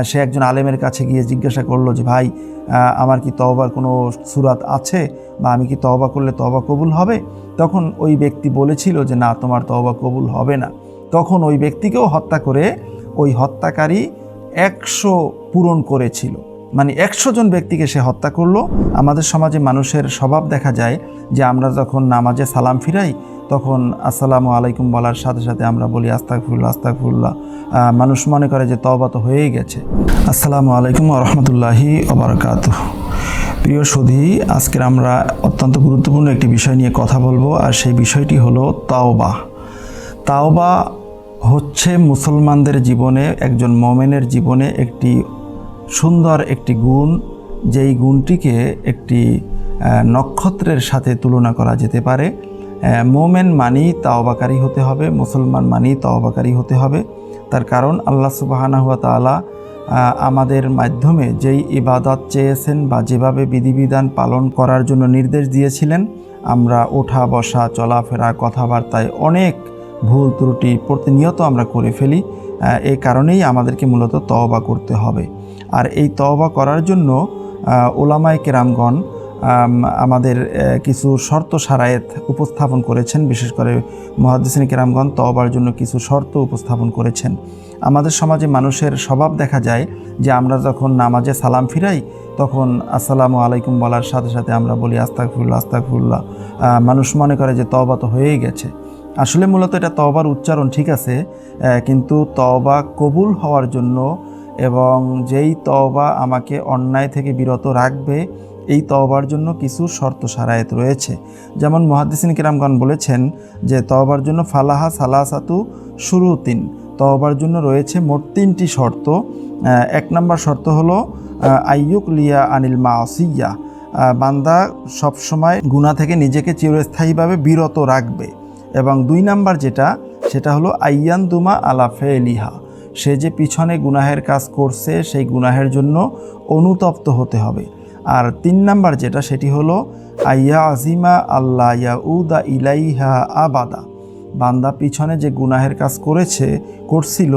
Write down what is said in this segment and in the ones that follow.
সে একজন আলেমের কাছে গিয়ে জিজ্ঞাসা করলো যে ভাই, আমার কি তওবার কোনো সূরাত আছে, বা আমি কি তওবা করলে তওবা কবুল হবে? তখন ওই ব্যক্তি বলেছিল যে না, তোমার তওবা কবুল হবে না। তখন ওই ব্যক্তিকেও হত্যা করে ওই হত্যাকারী 100 পূরণ করেছিল, মানে 100 জন ব্যক্তিকে সে হত্যা করলো। আমাদের সমাজে মানুষের স্বভাব দেখা যায় যে আমরা যখন নামাজে সালাম ফিরাই তখন আসসালামু আলাইকুম বলার সাথে সাথে আমরা বলি আস্তাগফিরুল্লাহ আস্তাগফিরুল্লাহ। মানুষ মনে করে যে তওবা তো হয়েই গেছে। আসসালামু আলাইকুম ওয়া রাহমাতুল্লাহি ওয়া বারাকাতুহু। প্রিয় সুধী, আজকের আমরা অত্যন্ত গুরুত্বপূর্ণ একটি বিষয় নিয়ে কথা বলবো, আর সেই বিষয়টি হলো তাওবা। তাওবা হচ্ছে মুসলমানদের জীবনে, একজন মুমিনের জীবনে একটি সুন্দর একটি গুণ, যেই গুণটিকে একটি নক্ষত্রের সাথে তুলনা করা যেতে পারে। মুমিন মানেই তাওবাকারী হতে হবে, মুসলমান মানেই তাওবাকারী হতে হবে। তার কারণ আল্লাহ সুবহানাহু ওয়া তাআলা আমাদের মাধ্যমে যেই ইবাদত চেয়েছেন বা যেভাবে বিধিবিধান পালন করার জন্য নির্দেশ দিয়েছিলেন, আমরা ওঠা বসা চলাফেরা কথাবার্তায় অনেক ভুল ত্রুটি প্রতিনিয়ত আমরা করে ফেলি। এই কারণেই আমাদেরকে মূলত তওবা করতে হবে। আর এই তওবা করার জন্য উলামায়ে কেরামগণ আমাদের কিছু শর্ত শারায়েত উপস্থাপন করেছেন। বিশেষ করে মুহাদ্দিসিনে কেরামগণ তওবার জন্য কিছু শর্ত উপস্থাপন করেছেন। আমাদের সমাজে মানুষের স্বভাব দেখা যায় যে আমরা যখন নামাজে সালাম ফিরাই তখন আসসালামু আলাইকুম বলার সাথে সাথে আমরা বলি আস্তাগফিরুল্লাহ আস্তাগফিরুল্লাহ। মানুষ মনে করে যে তওবা তো হয়েই গেছে। আসলে মূলত এটা তওবার উচ্চারণ ঠিক আছে, কিন্তু তওবা কবুল হওয়ার জন্য এবং যেই তওবা আমাকে অন্যায় থেকে বিরত রাখবে, এই তওবার জন্য কিছু শর্ত শারায়েত রয়েছে। যেমন মুহাদ্দিসিন কিরামগণ বলেছেন যে তওবার জন্য ফালাহা সালাসাতু শুরুতিন, তওবার জন্য রয়েছে মোট 3টি শর্ত। 1 নম্বর শর্ত হলো আইয়ুক লিয়া আনিল মাসিয়া, বান্দা সবসময় গুনাহ থেকে নিজেকে চিরস্থায়ীভাবে বিরত রাখবে। এবং 2 নাম্বার সেটা হলো আইয়ানদুমা আলা ফেলিহা, সে যে পিছনে গুনাহের কাজ করছে সেই গুনাহের জন্য অনুতপ্ত হতে হবে। আর 3 নাম্বার সেটি হলো আইয়া আজিমা আল্লাহ ইয়াউদা ইলাইহা আবাদা, বান্দা পিছনে যে গুনাহের কাজ করছিল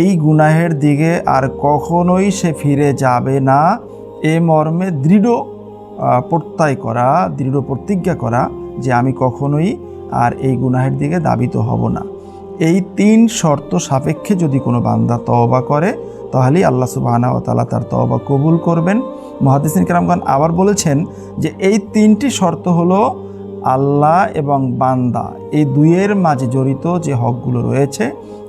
এই গুনাহের দিকে আর কখনোই সে ফিরে যাবে না, এ মর্মে দৃঢ় প্রতিজ্ঞা করা যে আমি কখনোই আর এই গুনাহের দিকে ধাবিত হব না। এই 3 শর্ত সাপেক্ষে যদি কোনো বান্দা তওবা করে তাহলেই আল্লাহ সুবহানাহু ওয়া তাআলা তার তওবা কবুল করবেন। মুহাদ্দিসিন কিরামগণ আবার বলেছেন যে এই 3টি শর্ত হলো আল্লাহ এবং বান্দা, এই দুইয়ের মাঝে জড়িত যে হকগুলো রয়েছে।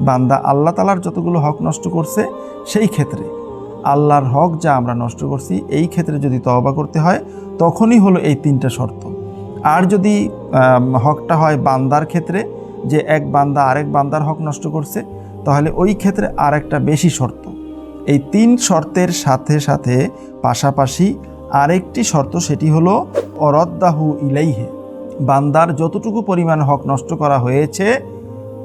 বান্দা আল্লাহ তাআলার যতগুলো হক নষ্ট করছে সেই ক্ষেত্রে আল্লাহর হক যা আমরা নষ্ট করছি এই ক্ষেত্রে যদি তওবা করতে হয় তখনই হলো এই 3টা শর্ত। আর যদি হকটা হয় বান্দার ক্ষেত্রে, যে এক বান্দা আরেক বান্দার হক নষ্ট করছে, তাহলে ওই ক্ষেত্রে আরেকটা বেশি শর্ত। এই 3 শর্তের সাথে সাথে পাশাপাশি আরেকটি শর্ত, সেটি হলো অরদ্দাহু ইলাইহি, বান্দার যতটুকু পরিমাণ হক নষ্ট করা হয়েছে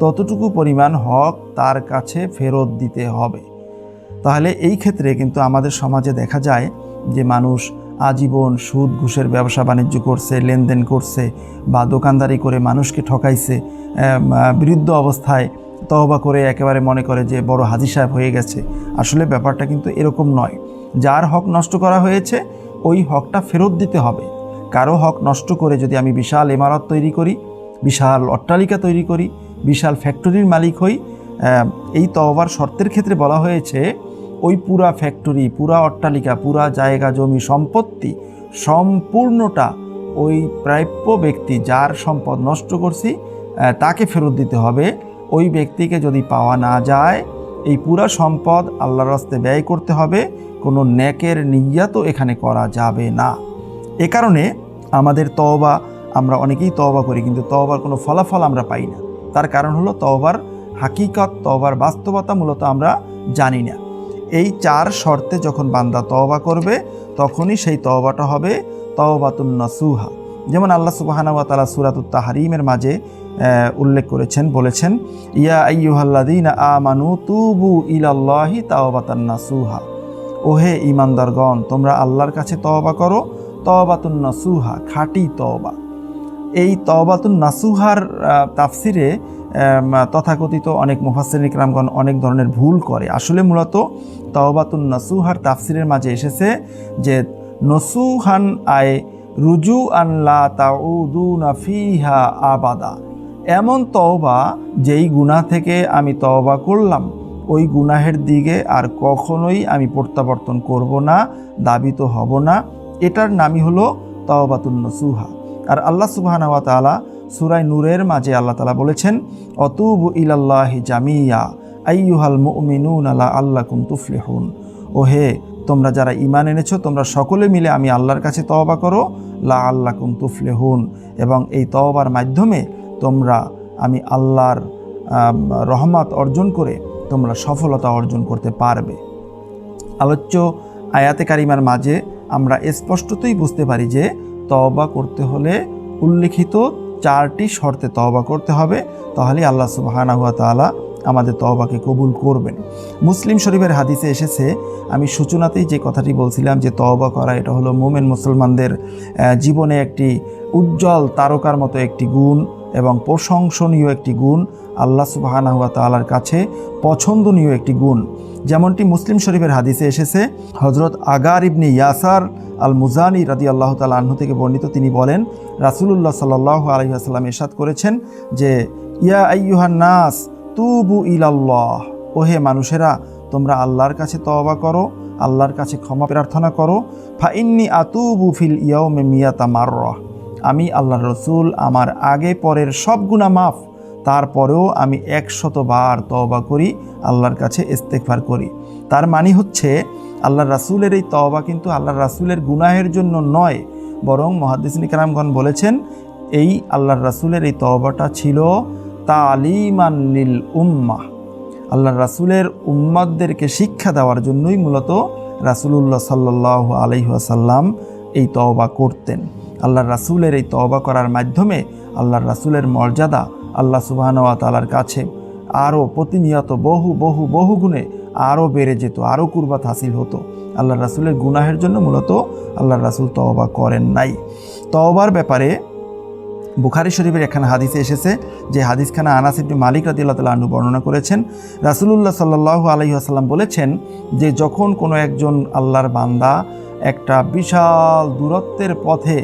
ততটুকু পরিমাণ হক তার কাছে ফেরত দিতে হবে। তাহলে এই ক্ষেত্রে কিন্তু আমাদের সমাজে দেখা যায় যে মানুষ আজীবন সুদ ঘুষের ব্যবসা বাণিজ্য করছে, লেনদেন করছে, বা দোকানদারি করে মানুষকে ঠকাইছে, বিরুদ্ধ অবস্থায় তওবা করে একেবারে মনে করে যে বড় হাজী সাহেব হয়ে গেছে। আসলে ব্যাপারটা কিন্তু এরকম নয়। যার হক নষ্ট করা হয়েছে ওই হকটা ফেরত দিতে হবে। কারো হক নষ্ট করে যদি আমি বিশাল ইমারত তৈরি করি, বিশাল অট্টালিকা তৈরি করি, বিশাল ফ্যাক্টরির মালিক হই, এই তওবার শর্তের ক্ষেত্রে বলা হয়েছে ওই পুরা ফ্যাক্টরি, পুরা অট্টালিকা, পুরা জায়গা জমি সম্পত্তি সম্পূর্ণটা ওই প্রাপ্য ব্যক্তি যার সম্পদ নষ্ট করছি তাকে ফেরত দিতে হবে। ওই ব্যক্তিকে যদি পাওয়া না যায় এই পুরা সম্পদ আল্লাহর রাস্তে ব্যয় করতে হবে, কোনো নেকের নিয়্যাতও এখানে করা যাবে না। এ কারণে আমাদের তওবা, আমরা অনেকেই তওবা করি কিন্তু তওবার কোনো ফলাফল আমরা পাই না। তার কারণ হলো তওবার হাকিকত, তওবার বাস্তবতা মূলত আমরা জানি না। এই 4 শর্তে যখন বান্দা তওবা করবে তখনই সেই তওবাটা হবে তাওবাতুন নাসুহা। যেমন আল্লাহ সুবহানাহু ওয়া তাআলা সূরাতুত তাহরিমের মাঝে উল্লেখ করেছেন, বলেছেন ইয়া আইয়ুহাল্লাযীনা আমানু তুবু ইলাল্লাহি তাওবাতান নাসুহা, ওহে ঈমানদারগণ তোমরা আল্লাহর কাছে তওবা করো, তাওবাতুন নাসুহা, খাঁটি তওবা। এই তওবাতুন নাসুহার তাফসিরে তথাকথিত অনেক মুফাসসিরিন ইকরামগণ অনেক ধরনের ভুল করে। আসলে মূলত তওবাতুন নাসুহার তাফসিরের মাঝে এসেছে যে নসুহান আয় রুজু আন লা তাউদুনা ফিহা আবাদা, এমন তওবা যেই গুনাহ থেকে আমি তওবা করলাম ওই গুনাহের দিকে আর কখনোই আমি প্রত্যাবর্তন করব না, দাবিত হব না, এটার নামই হলো তওবাতুন নাসুহা। আর আল্লাহ সুবহানাহু ওয়া তাআলা সূরা নূরের মাঝে আল্লাহ তাআলা বলেছেন, অতুবু ইলাল্লাহি জামিয়া আইয়ুহাল মুমিনুনা লাআল্লাকুম তুফলিহুন, ও হে তোমরা যারা ঈমান এনেছো তোমরা সকলে মিলে আমি আল্লাহর কাছে তওবা করো, লাআল্লাকুম তুফলিহুন, এবং এই তওবার মাধ্যমে তোমরা আমি আল্লাহর রহমত অর্জন করে তোমরা সফলতা অর্জন করতে পারবে। আলোচ্য আয়াতে কারিমার মাঝে আমরা স্পষ্টতই বুঝতে পারি যে তওবা করতে হলে উল্লিখিত 4টি শর্তে তওবা করতে হবে, তাহলে আল্লাহ সুবহানাহু ওয়া তাআলা আমাদের তওবাকে কবুল করবেন। মুসলিম শরীফের হাদিসে এসেছে, আমি সূচনাতেই যে কথাটি বলছিলাম যে তওবা করা এটা হলো মুমিন মুসলমানদের জীবনে একটি উজ্জ্বল তারকার মতো একটি গুণ এবং প্রশংসনীয় একটি গুণ, আল্লাহ সুবহানাহু ওয়া তাআলার কাছে পছন্দনীয় একটি গুণ। যেমনটি মুসলিম শরীফের হাদিসে এসেছে, হযরত আগার ইবনে ইয়াসার আল মুজানি রাদিয়াল্লাহু তাআলা আনহু থেকে বর্ণিত, তিনি বলেন রাসূলুল্লাহ সাল্লাল্লাহু আলাইহি ওয়াসাল্লাম ইরশাদ করেছেন যে ইয়া আইয়ুহান নাস তুবু ইলাল্লাহ, ওহে মানুষেরা তোমরা আল্লাহর কাছে তওবা করো, আল্লাহর কাছে ক্ষমা প্রার্থনা করো, ফা ইন্নী আতুবু ফিল ইয়াউমি মিয়াতা মাররা, আমি আল্লাহর রসুল আমার আগে পরের সব গুনাহ মাফ, তারপরেও আমি 100 বার তওবা করি, আল্লাহর কাছে ইস্তেগফার করি। তার মানে হচ্ছে আল্লাহর রাসূলের এই তওবা কিন্তু আল্লাহর রাসূলের গুনাহের জন্য নয়, বরং মুহাদ্দিসিন কিরামগণ বলেছেন এই আল্লাহর রাসূলের এই তওবাটা ছিল তালিমান লিল উম্মাহ, আল্লাহর রাসূলের উম্মতদেরকে শিক্ষা দেওয়ার জন্যই মূলত রাসূলুল্লাহ সাল্লাল্লাহু আলাইহি ওয়াসাল্লাম এই তওবা করতেন। আল্লাহর রাসূলের এই তওবা করার মাধ্যমে আল্লাহর রাসূলের মর্যাদা আল্লাহ সুবহানাহু ওয়া তাআলার কাছে আরও প্রতিনিয়ত বহু গুণে আরও বেড়ে যেত, আরও কুরবাত হাসিল হতো। আল্লাহর রাসূলের গুনাহের জন্য মূলত আল্লাহর রাসূল তওবা করেন নাই। তওবার ব্যাপারে বুখারী শরীফের এখানে হাদিসে এসেছে, যে হাদিসখানা আনাস ইবনে মালিক রাদিয়াল্লাহু তাআলা আনহু বর্ণনা করেছেন, রাসূলুল্লাহ সাল্লাল্লাহু আলাইহি ওয়াসাল্লাম বলেছেন যে যখন কোনো একজন আল্লাহর বান্দা একটা বিশাল দূরত্বের পথে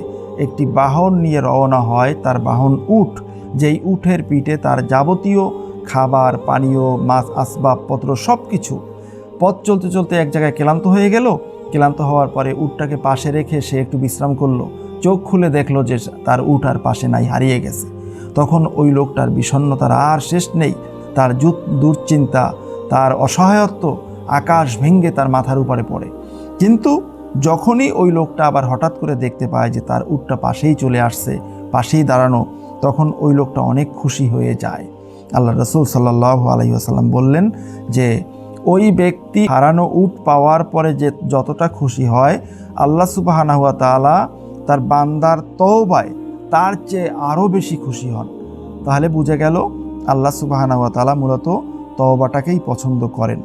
একটি বাহন নিয়ে রওনা হয়, তার বাহন উট, যেই উটের পিঠে তার যাবতীয় খাবার পানীয় মাছ আসবাবপত্র সব কিছু, পথ চলতে চলতে এক জায়গায় ক্লান্ত হয়ে গেল, ক্লান্ত হওয়ার পরে উটটাকে পাশে রেখে সে একটু বিশ্রাম করলো, চোখ খুলে দেখলো যে তার উট আর পাশে নাই, হারিয়ে গেছে। তখন ওই লোকটার বিষণ্ণতার আর শেষ নেই, তার দুশ্চিন্তা, তার অসহায়ত্ব আকাশ ভেঙে তার মাথার উপরে পড়ে। কিন্তু যখনই ওই লোকটা আবার হঠাৎ করে দেখতে পায় যে তার উটটা পাশেই চলে আসছে, পাশেই দাঁড়ানো, তখন ওই লোকটা অনেক খুশি হয়ে যায়। আল্লাহ রাসূল সাল্লাল্লাহু আলাইহি ওয়াসাল্লাম বললেন যে ওই ব্যক্তি হারানো উট পাওয়ার পরে যে যতটা খুশি হয়, আল্লাহ সুবহানাহু ওয়া তাআলা তার বান্দার তওবায় তার চেয়ে আরও বেশি খুশি হন। তাহলে বুঝে গেল আল্লাহ সুবহানাহু ওয়া তাআলা মূলত তওবাটাকেই পছন্দ করেন।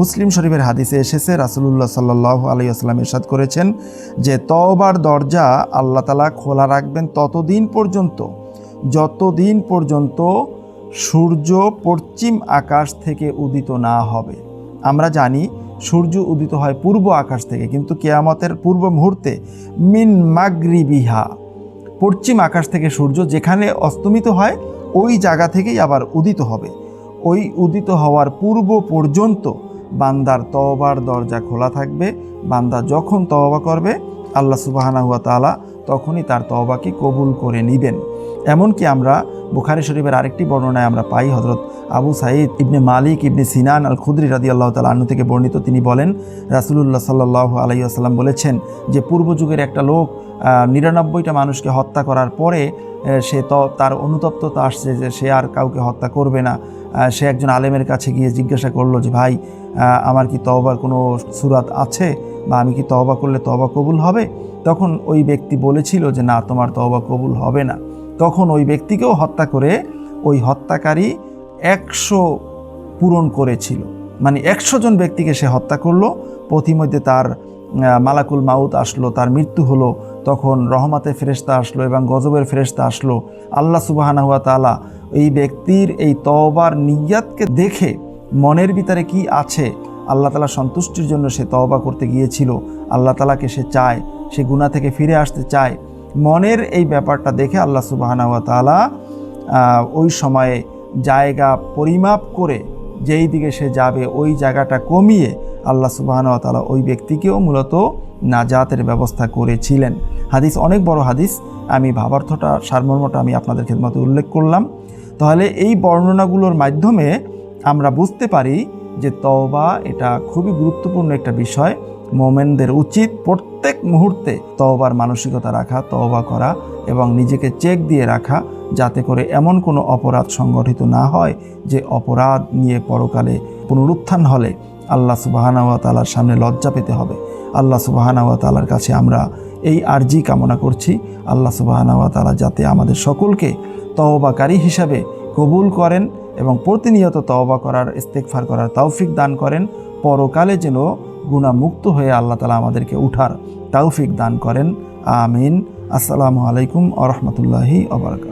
মুসলিম শরীফের হাদিসে এসেছে, রাসূলুল্লাহ সাল্লাল্লাহু আলাইহি ওয়াসাল্লাম ইরশাদ করেছেন যে তওবার দরজা আল্লাহ তাআলা খোলা রাখবেন যতদিন পর্যন্ত সূর্য পশ্চিম আকাশ থেকে উদিত না হবে। আমরা জানি সূর্য উদিত হয় পূর্ব আকাশ থেকে, কিন্তু কিয়ামতের পূর্ব মুহূর্তে মিন মাগরিবিহা, পশ্চিম আকাশ থেকে সূর্য যেখানে অস্তমিত হয় ওই জায়গা থেকেই আবার উদিত হবে। ওই উদিত হওয়ার পূর্ব পর্যন্ত বান্দার তওবার দরজা খোলা থাকবে। বান্দা যখন তওবা করবে আল্লাহ সুবহানাহু ওয়া তাআলা তখনই তার তওবাকে কবুল করে নেবেন। এমনকি আমরা বুখারী শরীফের আরেকটি বর্ণনায় আমরা পাই, হযরত আবু সাঈদ ইবনে মালিক ইবনে সিনান আল খুদরি রাদিয়াল্লাহু তাআলা আনহু থেকে বর্ণিত, তিনি বলেন রাসূলুল্লাহ সাল্লাল্লাহু আলাইহি ওয়াসাল্লাম বলেছেন যে পূর্ব যুগের একটা লোক 99টা মানুষকে হত্যা করার পরে সে তার অনুতপ্ততা আসছে যে সে আর কাউকে হত্যা করবে না। সে একজন আলেমের কাছে গিয়ে জিজ্ঞাসা করলো যে ভাই, আমার কি তওবার কোনো সূরাত আছে, বা আমি কি তওবা করলে তওবা কবুল হবে? তখন ওই ব্যক্তি বলেছিল যে না, তোমার তওবা কবুল হবে না। তখন ওই ব্যক্তিকেও হত্যা করে ওই হত্যাকারী 100 পূরণ করেছিল, মানে 100 জন ব্যক্তিকে সে হত্যা করলো। পথিমধ্যে তার মালাকুল মাউত আসলো, তার মৃত্যু হলো, তখন রহমতের ফেরেশতা আসলো এবং গজবের ফেরেশতা আসলো। আল্লাহ সুবহানাহু ওয়া তাআলা এই ব্যক্তির এই তওবার নিয়াতকে দেখে মনের ভিতরে কি আছে, আল্লাহ তাআলা সন্তুষ্টির জন্য সে তওবা করতে গিয়েছিল, আল্লাহ তাআলাকে সে চায়, সে গুনাহ থেকে ফিরে আসতে চায়, মনের এই ব্যাপারটা দেখে আল্লাহ সুবহানাহু ওয়া তাআলা ওই সময়ে জায়গা পরিমাপ করে যেই দিকে সে যাবে ওই জায়গাটা কমিয়ে আল্লাহ সুবহানাহু ওয়া তাআলা ওই ব্যক্তিকেও মূলত নাজাতের ব্যবস্থা করেছিলেন। হাদিস অনেক বড় হাদিস, আমি ভাবার্থটা সারমর্মটা আমি আপনাদের খেদমতে উল্লেখ করলাম। তাহলে এই বর্ণনাগুলোর মাধ্যমে আমরা বুঝতে পারি যে তওবা এটা খুবই গুরুত্বপূর্ণ একটা বিষয়। মোমেনদের উচিত প্রত্যেক মুহূর্তে তওবার মানসিকতা রাখা, তওবা করা এবং নিজেকে চেক দিয়ে রাখা, যাতে করে এমন কোনো অপরাধ সংগঠিত না হয় যে অপরাধ নিয়ে পরকালে পুনরুত্থান হলে আল্লাহ সুবহানাহু ওয়া তাআলার সামনে লজ্জা পেতে হবে। আল্লাহ সুবহানাহু ওয়া তাআলার কাছে আমরা এই আরজি কামনা করছি, আল্লাহ সুবহানাহু ওয়া তাআলা যাতে আমাদের সকলকে তওবাকারী হিসাবে কবুল করেন এবং প্রতিনিয়ত তওবা করার, ইস্তেগফার করার তৌফিক দান করেন। পরকালে যেন গুনাহমুক্ত হয়ে আল্লাহ তাআলা আমাদেরকে উঠার তৌফিক দান করেন। আমিন। আসসালামু আলাইকুম ওয়া রাহমাতুল্লাহি ওয়া বারাকাতুহু।